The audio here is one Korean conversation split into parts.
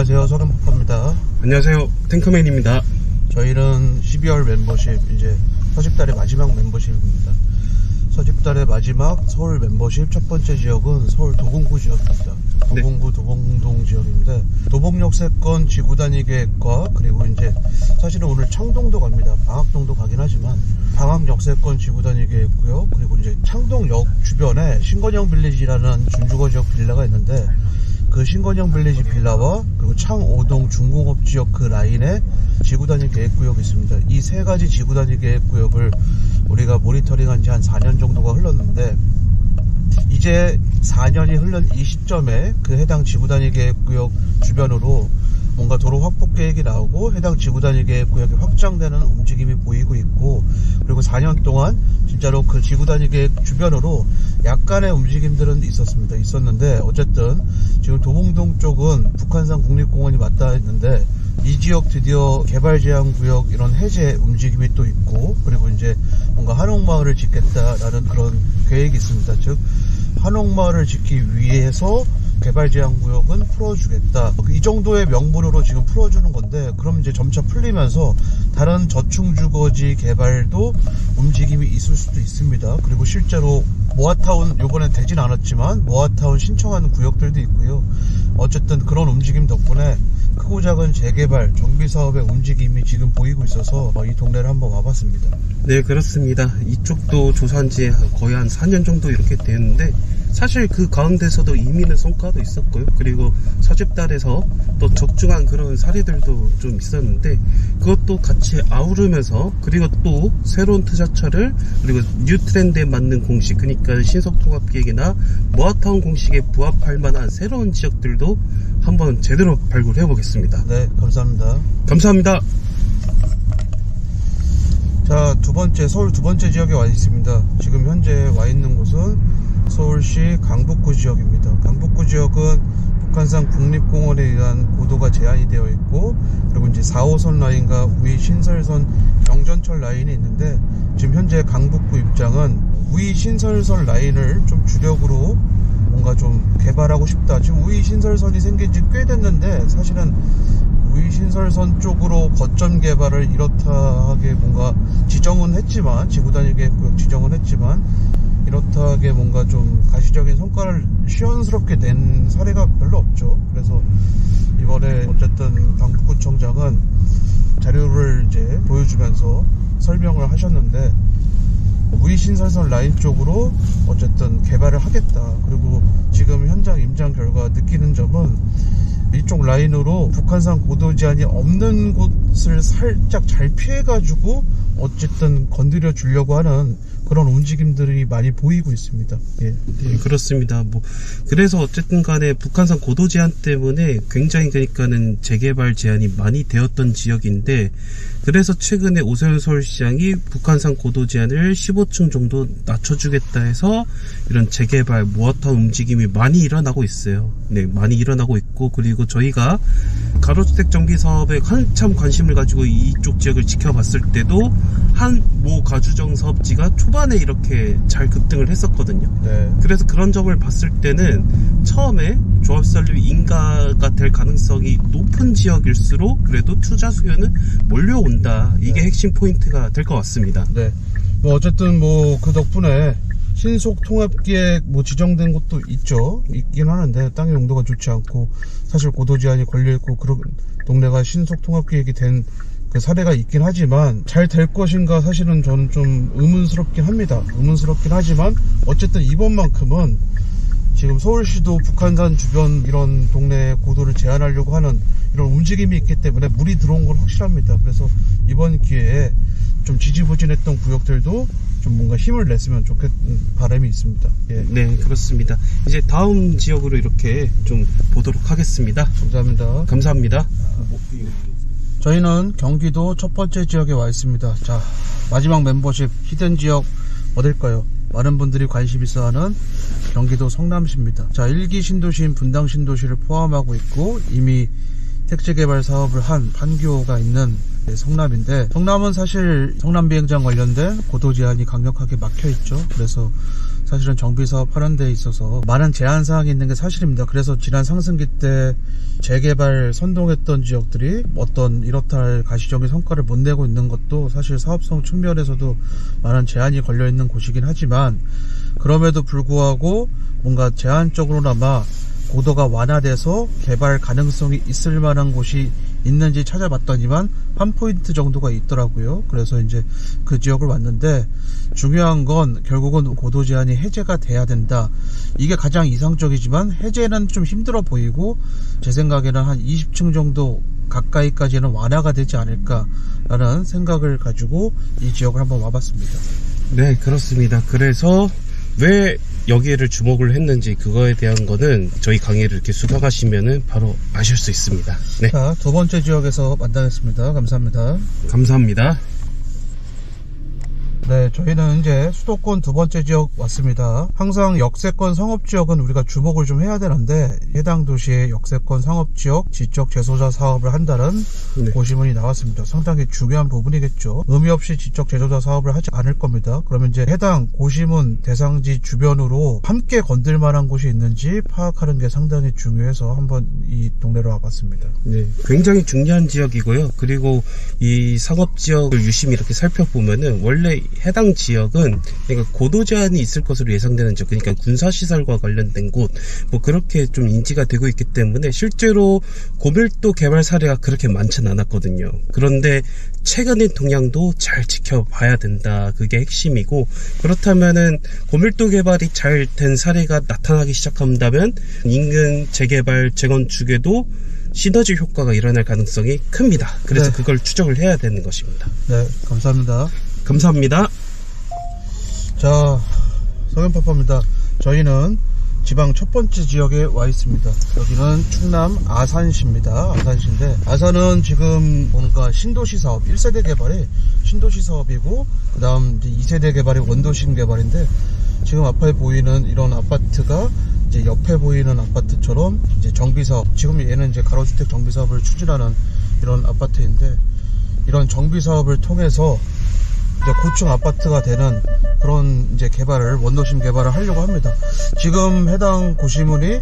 안녕하세요, 서른포파입니다. 안녕하세요, 탱크맨입니다. 저희는 12월 멤버십, 이제 서집달의 마지막 멤버십입니다. 서집달의 마지막 서울 멤버십 첫 번째 지역은 서울 도봉구 지역입니다. 도봉구 도봉동 지역인데, 도봉역세권 지구단위 계획과, 그리고 이제 사실은 오늘 창동도 갑니다. 방학동도 가긴 하지만 방학역세권 지구단위 계획고요. 그리고 이제 창동역 주변에 신건영 빌리지라는 준주거 지역 빌라가 있는데, 그 신건영 빌리지 빌라와 그리고 창오동 중공업 지역 그 라인에 지구단위 계획구역이 있습니다. 이 세 가지 지구단위 계획구역을 우리가 모니터링한 지 한 4년 정도가 흘렀는데, 이제 4년이 흘른 이 시점에 그 해당 지구단위 계획구역 주변으로 뭔가 도로 확보 계획이 나오고 해당 지구단위 계획구역이 확장되는 움직임이 보이고 있고, 그리고 4년 동안 진짜로 그 지구단위 계획 주변으로 약간의 움직임들은 있었는데, 어쨌든 지금 도봉동 쪽은 북한산 국립공원이 맞닿아 있는데, 이 지역 드디어 개발 제한 구역 이런 해제 움직임이 또 있고, 그리고 이제 뭔가 한옥마을을 짓겠다라는 그런 계획이 있습니다. 즉 한옥마을을 짓기 위해서 개발 제한 구역은 풀어주겠다, 이 정도의 명분으로 지금 풀어주는 건데, 그럼 이제 점차 풀리면서 다른 저층주거지 개발도 움직임이 있을 수도 있습니다. 그리고 실제로 모아타운 요번엔 되진 않았지만 모아타운 신청하는 구역들도 있고요. 어쨌든 그런 움직임 덕분에 크고 작은 재개발, 정비사업의 움직임이 지금 보이고 있어서 이 동네를 한번 와봤습니다. 네, 그렇습니다. 이쪽도 조사한 지 거의 한 4년 정도 이렇게 됐는데, 사실 그 가운데서도 이민의 성과도 있었고요. 그리고 서집달에서 또 적중한 그런 사례들도 좀 있었는데, 그것도 같이 아우르면서, 그리고 또 새로운 투자처를, 그리고 뉴 트렌드에 맞는 공식, 그러니까 신속통합계획이나 모아타운 공식에 부합할 만한 새로운 지역들도 한번 제대로 발굴해 보겠습니다. 네, 감사합니다. 감사합니다. 자, 서울 두 번째 지역에 와 있습니다. 지금 현재 와 있는 곳은 서울시 강북구 지역입니다. 강북구 지역은 북한산 국립공원에 의한 고도가 제한이 되어 있고, 그리고 이제 4호선 라인과 우이 신설선 경전철 라인이 있는데, 지금 현재 강북구 입장은 우이 신설선 라인을 좀 주력으로 뭔가 좀 개발하고 싶다. 지금 우이 신설선이 생긴 지 꽤 됐는데, 사실은 우이 신설선 쪽으로 거점 개발을 이렇다 하게 뭔가 지정은 했지만, 지구단위 계획구역 지정은 했지만, 이렇다 하게 뭔가 좀 가시적인 성과를 시원스럽게 낸 사례가 별로 없죠. 그래서 이번에 어쨌든 강북구청장은 자료를 이제 보여주면서 설명을 하셨는데, 우이신설선 라인 쪽으로 어쨌든 개발을 하겠다. 그리고 지금 현장 임장 결과 느끼는 점은 이쪽 라인으로 북한산 고도 제한이 없는 곳을 살짝 잘 피해가지고 어쨌든 건드려 주려고 하는 그런 움직임들이 많이 보이고 있습니다. 예. 네, 그렇습니다. 그래서 어쨌든 간에 북한산 고도 제한 때문에 굉장히, 그러니까는 재개발 제한이 많이 되었던 지역인데, 그래서 최근에 오세훈 서울시장이 북한산 고도 제한을 15층 정도 낮춰주겠다 해서 이런 재개발, 모아타운 움직임이 많이 일어나고 있어요. 네, 많이 일어나고 있고, 그리고 저희가 가로주택 정비 사업에 한참 관심을 가지고 이쪽 지역을 지켜봤을 때도 한 모 가주정 사업지가 초반에 이렇게 잘 급등을 했었거든요. 네. 그래서 그런 점을 봤을 때는 처음에 조합설립 인가가 될 가능성이 높은 지역일수록 그래도 투자 수요는 몰려온다. 이게 네. 핵심 포인트가 될 것 같습니다. 네. 어쨌든 그 덕분에 신속통합계획 지정된 곳도 있긴 하는데, 땅의 용도가 좋지 않고 사실 고도 제한이 걸려있고 그런 동네가 신속통합계획이 된 그 사례가 있긴 하지만, 잘 될 것인가 사실은 저는 좀 의문스럽긴 합니다. 의문스럽긴 하지만 어쨌든 이번만큼은 지금 서울시도 북한산 주변 이런 동네 고도를 제한하려고 하는 이런 움직임이 있기 때문에 물이 들어온 건 확실합니다. 그래서 이번 기회에 좀 지지부진했던 구역들도 좀 뭔가 힘을 냈으면 좋겠는 바람이 있습니다. 예. 네, 그렇습니다. 이제 다음 지역으로 이렇게 좀 보도록 하겠습니다. 감사합니다. 감사합니다. 저희는 경기도 첫 번째 지역에 와 있습니다. 자, 마지막 멤버십 히든 지역 어딜까요? 많은 분들이 관심 있어하는 경기도 성남시입니다. 자, 1기 신도시인 분당 신도시를 포함하고 있고, 이미 택지 개발 사업을 한 판교가 있는 성남인데, 성남은 사실 성남 비행장 관련된 고도 제한이 강력하게 막혀 있죠. 그래서 사실은 정비 사업 하는 데 있어서 많은 제한 사항이 있는 게 사실입니다. 그래서 지난 상승기 때 재개발 선동했던 지역들이 어떤 이렇다 할 가시적인 성과를 못 내고 있는 것도 사실 사업성 측면에서도 많은 제한이 걸려 있는 곳이긴 하지만, 그럼에도 불구하고 뭔가 제한적으로나마 고도가 완화돼서 개발 가능성이 있을 만한 곳이 있는지 찾아봤더니만 한 포인트 정도가 있더라고요. 그래서 이제 그 지역을 왔는데, 중요한 건 결국은 고도 제한이 해제가 돼야 된다. 이게 가장 이상적이지만 해제는 좀 힘들어 보이고, 제 생각에는 한 20층 정도 가까이까지는 완화가 되지 않을까라는 생각을 가지고 이 지역을 한번 와봤습니다. 네, 그렇습니다. 그래서 왜 여기를 주목을 했는지 그거에 대한 거는 저희 강의를 이렇게 수강하시면은 바로 아실 수 있습니다. 네. 자, 두 번째 지역에서 만나겠습니다. 감사합니다. 감사합니다. 네, 저희는 이제 수도권 두 번째 지역 왔습니다. 항상 역세권 상업지역은 우리가 주목을 좀 해야 되는데, 해당 도시의 역세권 상업지역 지적 재소자 사업을 한다는 네. 고시문이 나왔습니다. 상당히 중요한 부분이겠죠. 의미 없이 지적 재소자 사업을 하지 않을 겁니다. 그러면 이제 해당 고시문 대상지 주변으로 함께 건들 만한 곳이 있는지 파악하는 게 상당히 중요해서 한번 이 동네로 와봤습니다. 네, 굉장히 중요한 지역이고요. 그리고 이 상업지역을 유심히 이렇게 살펴보면은 원래 해당 지역은 그러니까 고도 제한이 있을 것으로 예상되는 지역, 그러니까 군사시설과 관련된 곳, 뭐 그렇게 좀 인지가 되고 있기 때문에 실제로 고밀도 개발 사례가 그렇게 많지는 않았거든요. 그런데 최근의 동향도 잘 지켜봐야 된다. 그게 핵심이고, 그렇다면은 고밀도 개발이 잘 된 사례가 나타나기 시작한다면 인근 재개발, 재건축에도 시너지 효과가 일어날 가능성이 큽니다. 그래서 네. 그걸 추적을 해야 되는 것입니다. 네, 감사합니다. 감사합니다. 자, 서현파파입니다. 저희는 지방 첫 번째 지역에 와 있습니다. 여기는 충남 아산시입니다. 아산시인데, 아산은 지금 뭔가 신도시 사업, 1세대 개발이 신도시 사업이고, 그 다음 2세대 개발이 원도심 개발인데, 지금 앞에 보이는 이런 아파트가 이제 옆에 보이는 아파트처럼 이제 정비 사업, 지금 얘는 이제 가로주택 정비 사업을 추진하는 이런 아파트인데, 이런 정비 사업을 통해서 이제 고층 아파트가 되는 그런 이제 개발을, 원도심 개발을 하려고 합니다. 지금 해당 고시문이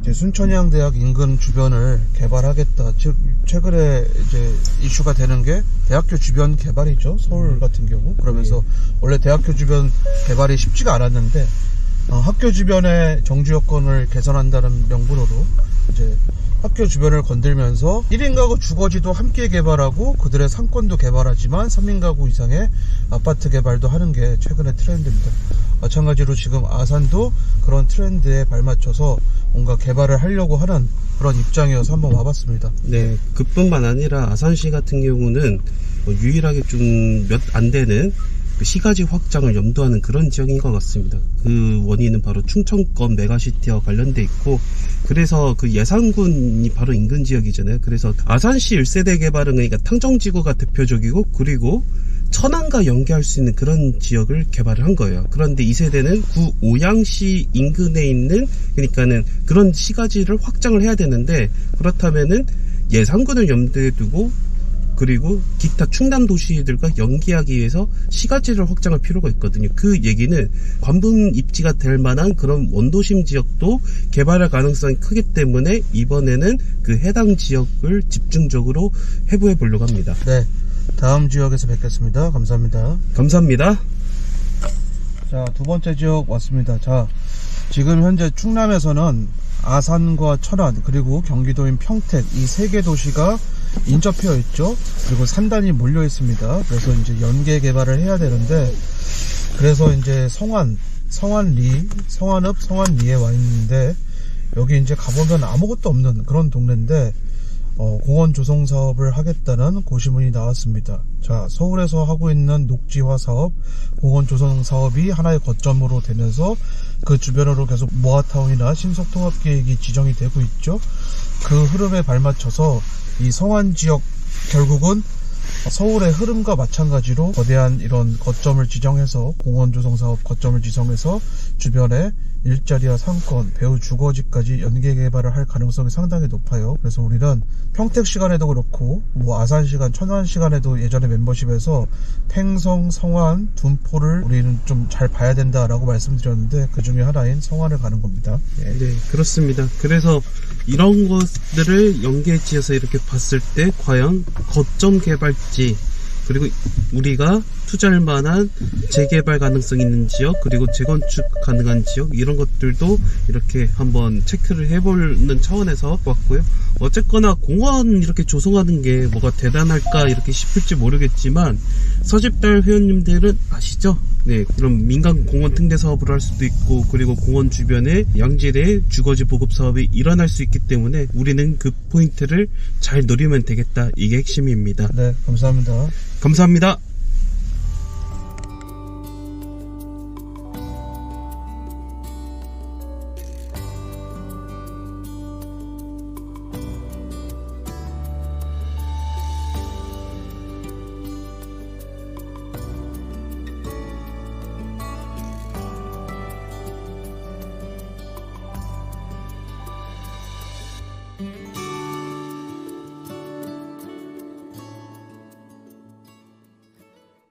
이제 순천향대학 인근 주변을 개발하겠다. 즉 최근에 이제 이슈가 되는 게 대학교 주변 개발이죠. 서울 같은 경우. 그러면서 원래 대학교 주변 개발이 쉽지가 않았는데, 학교 주변의 정주 여건을 개선한다는 명분으로 이제 학교 주변을 건들면서 1인 가구 주거지도 함께 개발하고 그들의 상권도 개발하지만 3인 가구 이상의 아파트 개발도 하는 게 최근의 트렌드입니다. 마찬가지로 지금 아산도 그런 트렌드에 발맞춰서 뭔가 개발을 하려고 하는 그런 입장이어서 한번 와봤습니다. 네, 그뿐만 아니라 아산시 같은 경우는 유일하게 좀 몇 안 되는 그 시가지 확장을 염두하는 그런 지역인 것 같습니다. 그 원인은 바로 충청권 메가시티와 관련돼 있고, 그래서 그 예산군이 바로 인근 지역이잖아요. 그래서 아산시 1세대 개발은 그러니까 탕정지구가 대표적이고, 그리고 천안과 연계할 수 있는 그런 지역을 개발을 한 거예요. 그런데 2세대는 구 오양시 인근에 있는, 그러니까는 그런 시가지를 확장을 해야 되는데, 그렇다면은 예산군을 염두에 두고 그리고 기타 충남 도시들과 연계하기 위해서 시가지를 확장할 필요가 있거든요. 그 얘기는 관분 입지가 될 만한 그런 원도심 지역도 개발할 가능성이 크기 때문에 이번에는 그 해당 지역을 집중적으로 해부해 보려고 합니다. 네, 다음 지역에서 뵙겠습니다. 감사합니다. 감사합니다. 자, 두 번째 지역 왔습니다. 자, 지금 현재 충남에서는 아산과 천안, 그리고 경기도인 평택, 이 세 개 도시가 인접해 있죠. 그리고 산단이 몰려 있습니다. 그래서 이제 연계 개발을 해야 되는데, 그래서 이제 성안읍 성안리에 와 있는데, 여기 이제 가보면 아무것도 없는 그런 동네인데, 공원 조성 사업을 하겠다는 고시문이 나왔습니다. 자, 서울에서 하고 있는 녹지화 사업, 공원 조성 사업이 하나의 거점으로 되면서 그 주변으로 계속 모아타운이나 신속통합계획이 지정이 되고 있죠. 그 흐름에 발맞춰서 이 성안 지역, 결국은 서울의 흐름과 마찬가지로 거대한 이런 거점을 지정해서, 공원 조성 사업 거점을 지정해서 주변에 일자리와 상권, 배우 주거지까지 연계 개발을 할 가능성이 상당히 높아요. 그래서 우리는 평택 시간에도 그렇고 뭐 아산 시간, 천안 시간에도 예전에 멤버십에서 팽성, 성안, 둔포를 우리는 좀 잘 봐야 된다라고 말씀드렸는데 그 중에 하나인 성안을 가는 겁니다. 예. 네, 그렇습니다. 그래서 이런 것들을 연계지어서 이렇게 봤을 때 과연 거점 개발지, 그리고 우리가 투자할 만한 재개발 가능성 있는 지역, 그리고 재건축 가능한 지역, 이런 것들도 이렇게 한번 체크를 해보는 차원에서 왔고요. 어쨌거나 공원 이렇게 조성하는 게 뭐가 대단할까 이렇게 싶을지 모르겠지만, 서집달 회원님들은 아시죠? 네, 그럼 민간 공원 등대 사업을 할 수도 있고, 그리고 공원 주변에 양질의 주거지 보급 사업이 일어날 수 있기 때문에 우리는 그 포인트를 잘 노리면 되겠다. 이게 핵심입니다. 네, 감사합니다. 감사합니다.